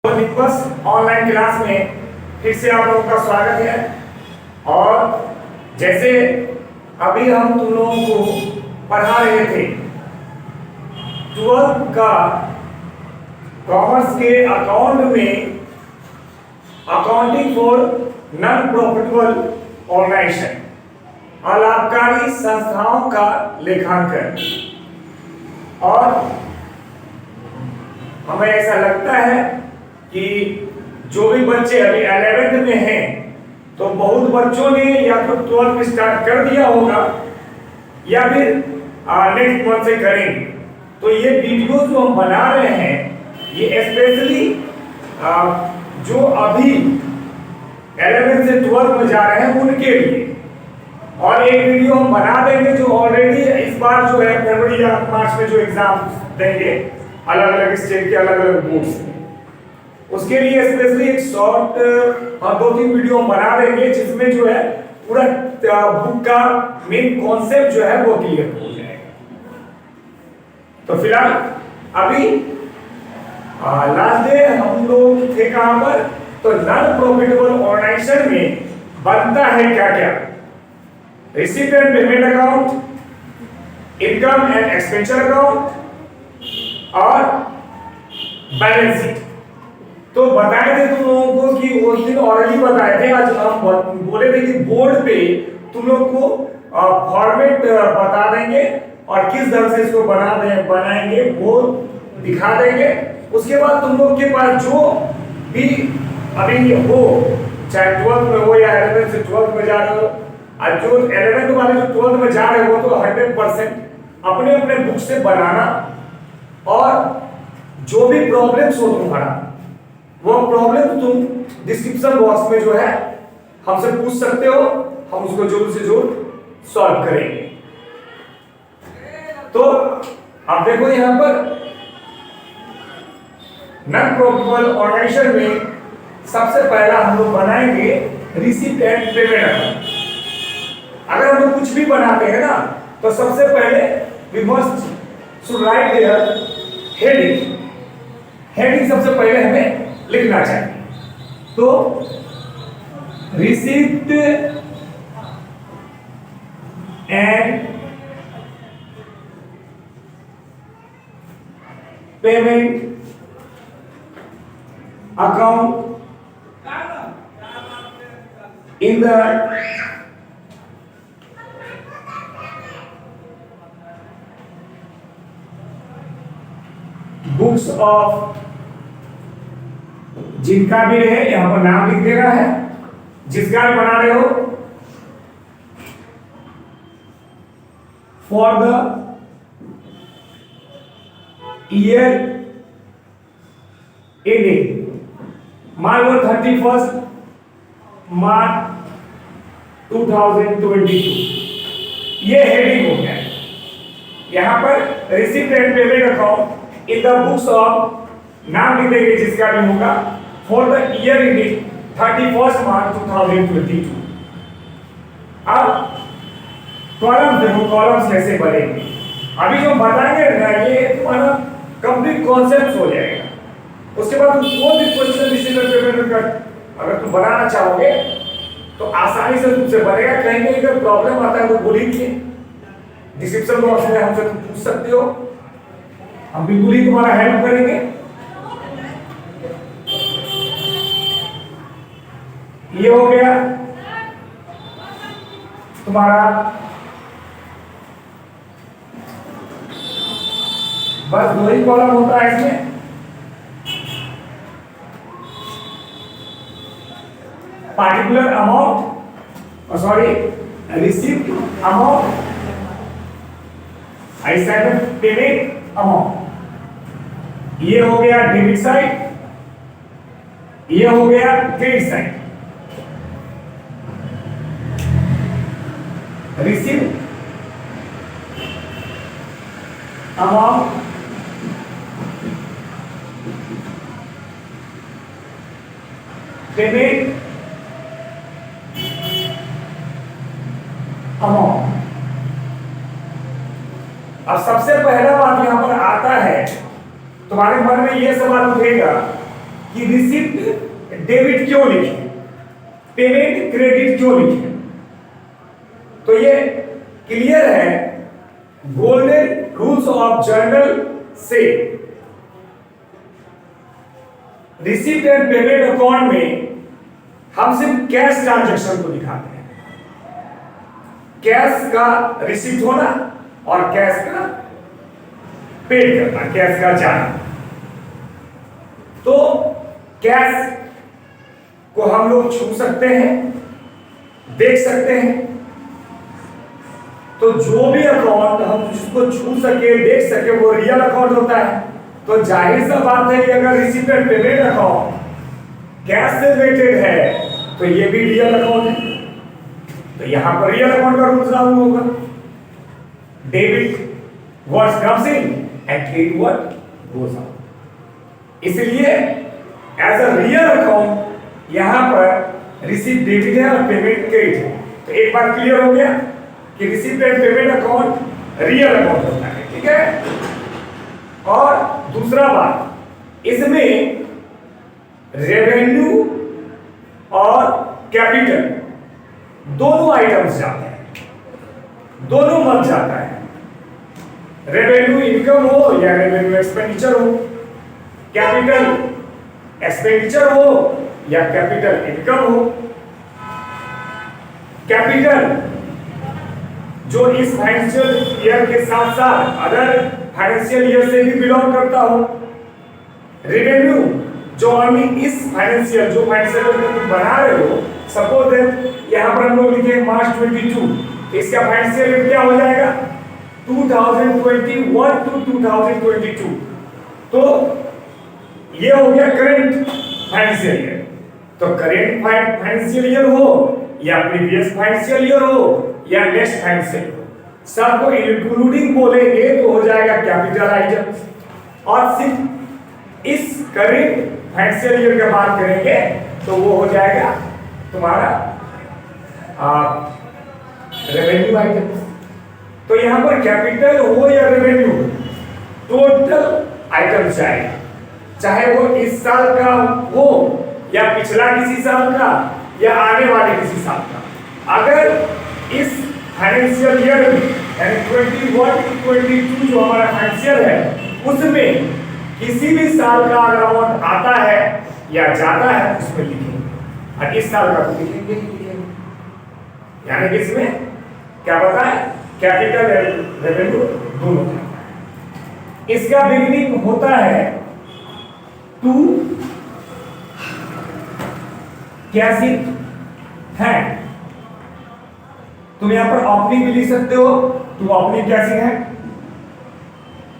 बस online class में फिर से आप लोगों का स्वागत है। और जैसे अभी हम तुम लोगों को पढ़ा रहे थे 12th का कॉमर्स के अकाउंट में accounting for non profitable organisation और लाभकारी संस्थाओं का लेखांकन। और हमें ऐसा लगता है कि जो भी बच्चे अभी 11th में हैं तो बहुत बच्चों ने या तो 12th में स्टार्ट कर दिया होगा या फिर नेक्स्ट मंथ से करेंगे। तो ये वीडियो जो हम बना रहे हैं ये स्पेशली जो अभी 11th से 12th में जा रहे हैं उनके लिए। और एक वीडियो हम बना देंगे जो ऑलरेडी इस बार जो है फरवरी या मार्च में जो एग्जाम देंगे अलग अलग स्टेट के अलग अलग बोर्ड्स में, उसके लिए स्पेशली एक शॉर्ट 2-3 वीडियो हम बना देंगे जिसमें जो है पूरा बुक का मेन कॉन्सेप्ट जो है वो क्लियर हो जाएगा। तो फिलहाल अभी लास्ट डे हम लोग थे कहां पर, तो नॉन प्रॉफिटेबल ऑर्गेनाइजेशन में बनता है क्या क्या, receipt and payment account, income and expenditure account और बैलेंस शीट। तो बताए थे तुम लोगों को कि उस दिन ऑलरेडी बताए थे, आज हम बोले थे कि बोर्ड पे तुम लोग को फॉर्मेट बता देंगे और किस ढंग से इसको बनाएंगे वो दिखा देंगे। उसके बाद तुम लोग के पास जो भी अभी हो, चाहे 12th में हो या 11th से 12th में जा रहे हो, और जो 11th वाले जो 12th में जा रहे हो तो 100% अपने अपने बुक से बनाना। और जो भी प्रॉब्लम्स हो तुम्हारा वो प्रॉब्लम तुम डिस्क्रिप्शन बॉक्स में जो है हमसे पूछ सकते हो, हम उसको जरूर से जरूर सॉल्व करेंगे। तो अब देखो यहां पर नॉन प्रॉफिटेबल ऑर्गेनाइजेशन में सबसे पहला हम लोग बनाएंगे रिसीप्ट एंड पेमेंट अकाउंट। अगर हम लोग कुछ भी बनाते हैं ना तो सबसे पहले we must should write their heading. Heading सबसे पहले हमें लिखना चाहिए। तो receipt and payment account in the books of, जिनका भी रहे यहां पर नाम लिख देना है, जिसका भी बना रहे हो, फॉर द ईयर एंडिंग, मान लो 31 मार्च 2022, ये हेडिंग हो गया। यहां पर receipt and payment account in the books of, नाम लिख देंगे जिसका भी होगा, फॉर द ईयर एंडिंग 31 मार्च 2022। अब कॉलम्स देखो, कॉलम्स कैसे बनेंगे अभी जो बताएंगे ना ये तुम्हारा कंप्लीट कॉन्सेप्ट हो जाएगा। उसके बाद तुम कोई भी क्वेश्चन रिसीप्ट पेमेंट का अगर तुम बनाना चाहोगे तो आसानी से तुमसे बनेगा। कहीं कहीं अगर प्रॉब्लम आता है तो बोल ही डिस्क्रिप्शन बॉक्स में हमसे तुम पूछ सकते हो, हम बिल्कुल ही तुम्हारा हेल्प करेंगे। ये हो गया तुम्हारा, बस 2 ही कॉलम होता है इसमें। Particular amount, sorry receipt amount, ऐसा पेमेंट अमाउंट। ये हो गया डेबिट साइड, ये हो गया credit side. Receipt amount, payment amount. अब सबसे पहला बात यहां पर आता है, तुम्हारे मन में यह सवाल उठेगा कि रिसिप्ट डेबिट क्यों लिखे, पेमेंट क्रेडिट क्यों लिखे। तो ये क्लियर है, गोल्डन रूल्स ऑफ जर्नल से रिसिप्ट एंड पेमेंट अकाउंट में हम सिर्फ कैश ट्रांजैक्शन को दिखाते हैं, कैश का रिसिप्ट होना और कैश का पेड करना, कैश का जाना। तो कैश को हम लोग छू सकते हैं, देख सकते हैं। तो जो भी अकाउंट हम जिसको छू सके, देख सके, वो रियल अकाउंट होता है। तो जाहिर सा बात है कि अगर receipt and payment account cash से रिलेटेड है तो ये भी रियल अकाउंट है, तो यहां पर रियल अकाउंट का रूल लागू होगा। Debit what comes in and credit what goes out. इसलिए एज अ रियल अकाउंट यहां पर रिसीप्ट डेबिट है और पेमेंट क्रेडिट है। तो एक बार क्लियर हो गया कि receipt and payment account real account होता है, ठीक है। और दूसरा बात, इसमें रेवेन्यू और कैपिटल दोनों आइटम्स जाते हैं, दोनों मत जाता है। रेवेन्यू इनकम हो या रेवेन्यू एक्सपेंडिचर हो, कैपिटल एक्सपेंडिचर हो या कैपिटल इनकम हो। कैपिटल जो इस फाइनेंशियल ईयर के साथ साथ अदर फाइनेंशियल ईयर से भी बिलोंग करता हो। रेवेन्यू जो अर्निंग इस फाइनेंशियल जो फाइनेंशियल ईयर तुम बना रहे हो, सपोज दैट यहां पर हम लोग लिखे मार्च 22, इसका फाइनेंशियल ईयर क्या हो जाएगा 2021 टू 2022। तो ये हो गया करंट फाइनेंशियल ईयर। तो करंट फाइनेंशियल ईयर हो या प्रीवियस फाइनेंशियल ईयर हो या नेक्स्ट फाइनेंशियल हो, सबको इंक्लूडिंग बोलेंगे तो हो जाएगा कैपिटल आइटम। और सिर्फ इस करेंट फाइनेंशियल ईयर की बात करेंगे तो वो हो जाएगा तुम्हारा रेवेन्यू आइटम। तो यहां पर कैपिटल हो या रेवेन्यू, टोटल आइटम चाहिए, चाहे वो इस साल का हो या पिछला किसी साल का या आने वाले किसी साल का। अगर इस फाइनेंशियल ईयर में यानी 21 टू 22 जो हमारा फाइनेंशियल है उसमें किसी भी साल का अगर अमाउंट आता है या जाता है उसमें लिखेंगे, और इस साल का तो लिखेंगे। यानी कि इसमें क्या पता है, कैपिटल रेवेन्यू दोनों जाता है। इसका बिगिनिंग होता है टू कैसी है। तुम यहां पर ओपनिंग भी लिख सकते हो, टू ओपनिंग कैसी है,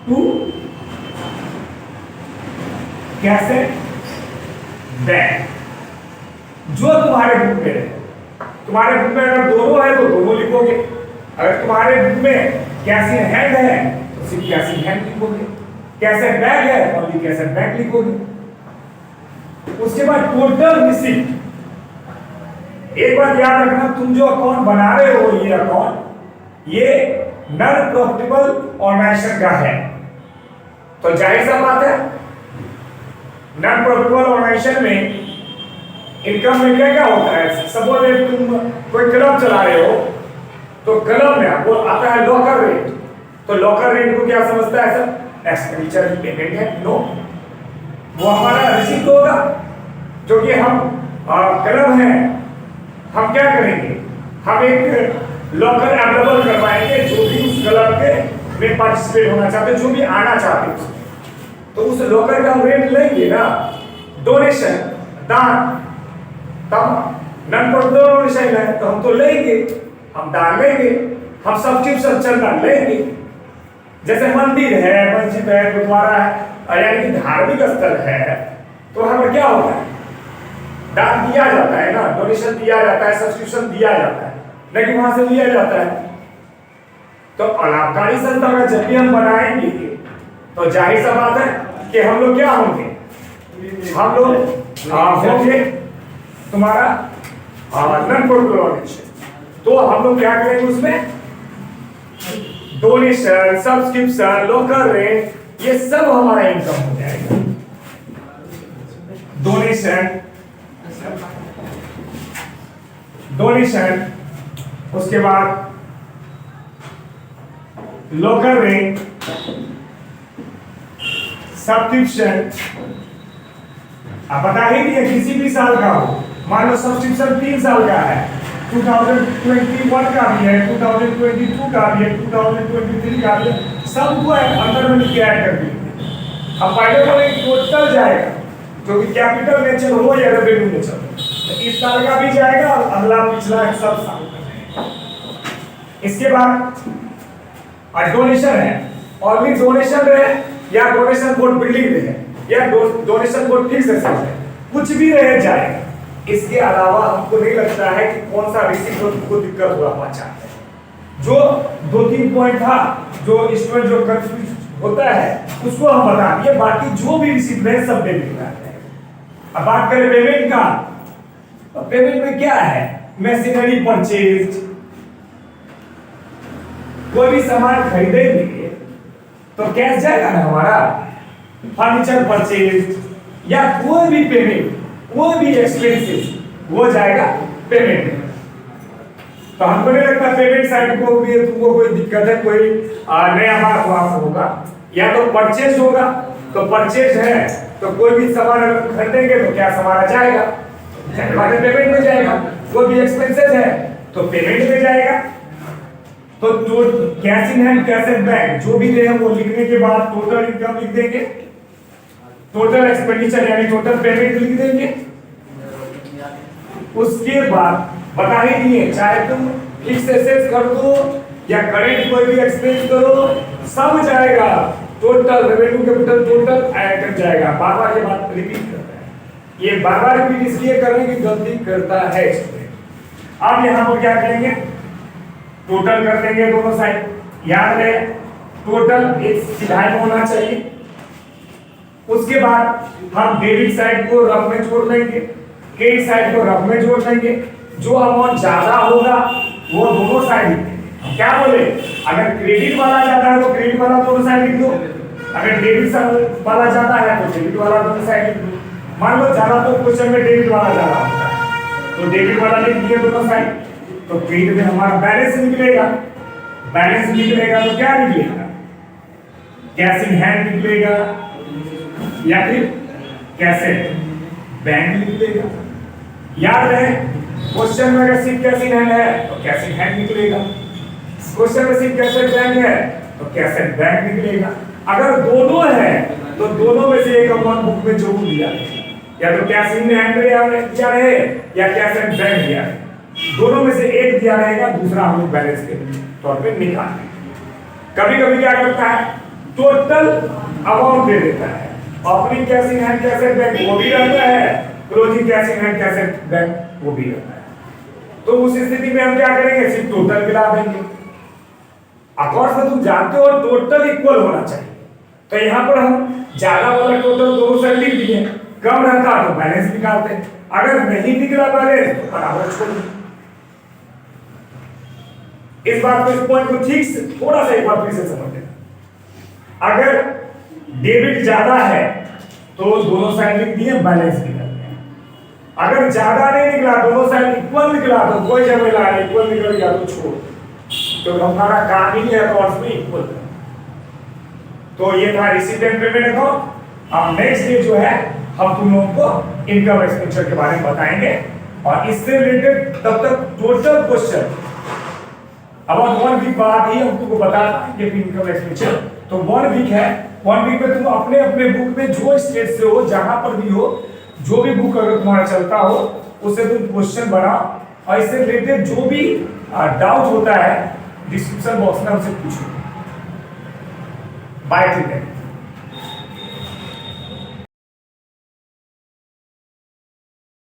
टू कैसे बैक। जो तुम्हारे बुक में है, तुम्हारे बुक में अगर दोनों है तो दोनों लिखोगे, अगर तुम्हारे बुक में कैसी हैंड है तो सिर्फ कैसी हैंड लिखोगे, कैसे बैग है तो कैसे बैग लिखोगे। उसके बाद टोटल रिसीप्ट। एक बात याद रखना, तुम जो अकाउंट बना रहे हो ये अकाउंट ये नॉन प्रॉफिटेबल ऑर्गेनाइजेशन का है, तो जाहिर सा बात है नॉन प्रॉफिटेबल ऑर्गेनाइजेशन में इनकम में क्या क्या होता है। सपोज तुम कोई क्लब चला रहे हो तो क्लब में वो आता है लॉकर रेट, तो लॉकर रेट को क्या समझता है सर, एक्सपेंडिचर पेमेंट है। नो, वो हमारा रिसीप्ट होगा, जो कि हम क्लब है, हम क्या करेंगे, हम एक लॉकर अवेलेबल करवाएंगे जो भी उस क्लब के में पार्टिसिपेट होना चाहते, जो भी आना चाहते, तो उस लॉकर का हम रेट लेंगे ना, डोनेशन दान। तब नॉन प्रॉफिटेबल ऑर्गेनाइजेशन है तो हम तो लेंगे, हम दान लेंगे, हम सब्सक्रिप्शन चंदा लेंगे। जैसे मंदिर है, मस्जिद है, गुरुद्वारा है, यानी कि धार्मिक स्थल है, तो वहां पर क्या होता है, दान दिया जाता है ना, डोनेशन दिया जाता है, सब्सक्रिप्शन दिया जाता है, लेकिन वहां से लिया जाता है। तो अलाभकारी संस्था का जब भी हम बनाएंगे तो जाहिर सा बात है कि हम लोग क्या होंगे, हम लोग होंगे तुम्हारा नॉन प्रॉफिटेबल ऑर्गेनाइजेशन। तो हम लोग क्या करेंगे उसमें डोनेशन, सब्सक्रिप्शन, लॉकर रेंट, ये सब हमारा इनकम हो जाएगा। डोनेशन, उसके बाद लोकल रेंट, सब्सक्रिप्शन। आप बता ही दिए किसी भी साल का हो, मान लो सब्सक्रिप्शन 3 साल का है, 2021 का भी है, 2022 का भी है, 2023 का भी है, सबको अंदर में लिख के ऐड कर दिए। अब पहले तो एक टोटल जाएगा जो कि कैपिटल नेचर हो या रेवेन्यू नेचर हो, तो इस साल का भी जाएगा और अगला पिछला सब साल का जाएगा। इसके बाद डोनेशन है, और भी डोनेशन रहे या डोनेशन बोर्ड बिल्डिंग रहे या डोनेशन बोर्ड फिक्स है, कुछ भी रह जाएगा। इसके अलावा हमको नहीं लगता है कि कौन सा रिसीप्ट को दिक्कत हुआ पहचानते हैं। जो 2-3 पॉइंट था जो स्टूडेंट जो कंफ्यूज होता है उसको हम बता दिए, बाकी जो भी रिसीप्ट है सब डेबिट में आते हैं। अब बात करें पेमेंट का, तो पेमेंट में क्या है, मशीनरी परचेज, कोई भी सामान खरीदेंगे तो कैश जाएगा ना हमारा, फर्नीचर परचेज या कोई भी पेमेंट, कोई भी एक्सपेंसेस वो जाएगा पेमेंट में। तो हमको नहीं लगता पेमेंट साइड को भी तुमको कोई दिक्कत है, कोई नया बात वहां होगा। या तो परचेज होगा, तो परचेज है तो कोई भी सामान अगर खरीदेंगे तो क्या सामान जाएगा, पेमेंट में जाएगा। कोई भी एक्सपेंसेस है तो पेमेंट में जाएगा। तो cash in hand, cash at bank जो भी रहे वो लिखने के बाद टोटल इनकम लिख देंगे, टोटल एक्सपेंडिचर यानी टोटल पेमेंट लिख देंगे। उसके बाद बता ही दिए, चाहे तुम फिक्स एसेट्स कर दो या करेंट कोई भी एक्सपेंस करो, सब जाएगा total revenue capital total item जाएगा। बार बार ये बात रिपीट करता है, ये बार बार रिपीट इसलिए करने की गलती करता है स्टूडेंट। अब यहाँ पर क्या करेंगे, टोटल कर देंगे दोनों साइड। याद रहे टोटल एक सिधाई में होना चाहिए। उसके बाद हम डेबिट साइड को रफ में जोड़ लेंगे, क्रेडिट साइड को रफ में जोड़ लेंगे। जो अमाउंट ज्यादा होगा वो दोनों साइड लिख देंगे। क्या बोले, अगर क्रेडिट वाला ज्यादा है तो क्रेडिट वाला दोनों साइड लिख दो, अगर डेबिट वाला ज्यादा है तो डेबिट वाला दोनों साइड लिख दो। मान लो ज्यादा तो क्वेश्चन में डेबिट वाला ज्यादा होता है तो डेबिट वाला लिख दिया दोनों साइड। तो क्रेडिट में हमारा बैलेंस निकलेगा, बैलेंस निकलेगा तो क्या निकलेगा, कैश इन हैंड निकलेगा या फिर कैश एट बैंक निकलेगा। याद रहे क्वेश्चन में अगर सिर्फ कैश इन हैंड है तो कैश इन हैंड निकलेगा, क्वेश्चन में सिर्फ कैश एट बैंक है तो कैश एट बैंक निकलेगा। अगर दोनों है तो दोनों में से एक अमाउंट बुक में जो दिया या तो कैश इन हैंड दिया रहे या कैश एट बैंक दिया रहे, दोनों में से एक दिया रहेगा, दूसरा हम लोग बैलेंस के तौर पे निकालेंगे। कभी कभी क्या करता है, टोटल अमाउंट दे देता है, opening cash in hand cash at bank वो भी रहता है, closing cash in hand cash at bank वो भी रहता है। तो उस स्थिति में हम क्या करेंगे, सिर्फ टोटल मिला देंगे। अकाउंट्स में तुम जानते हो टोटल इक्वल होना चाहिए, तो यहाँ पर हम ज्यादा वाला टोटल दोनों साइड लिख दिए, कम रहता तो बैलेंस निकालते, अगर नहीं दिख रहा बैलेंस तो बराबर छोड़ दो। इस बात को, इस पॉइंट को ठीक से थोड़ा सा एक बार फिर से समझ लेना। अगर डेबिट ज्यादा है तो दोनों साइड लिख दिए, बैलेंस निकाल दिया। अगर ज्यादा नहीं निकला, दोनों साइड इक्वल निकला तो कोई झमेला नहीं, इक्वल निकल गया तो छोड़, तो हमारा काम ही है अकाउंट्स में इक्वल। तो ये था रिसीट एंड पेमेंट अकाउंट। अब नेक्स्ट डे जो है हम तुम लोगों को इनकम एक्सपेंडिचर के बारे में बताएंगे, और इससे रिलेटेड तब तक टोटल क्वेश्चन अब 1 वीक बाद ही हम तुमको बताना ये इनकम एक्सपेंडिचर। तो 1 वीक है, 1 वीक में तुम अपने अपने बुक में जो स्टेट से हो, जहां पर भी हो, जो भी बुक अगर तुम्हारा चलता हो उससे तुम क्वेश्चन बनाओ, और इससे रिलेटेड जो भी डाउट होता है डिस्क्रिप्शन बॉक्स में हमसे पूछो। बाय, ठीक है।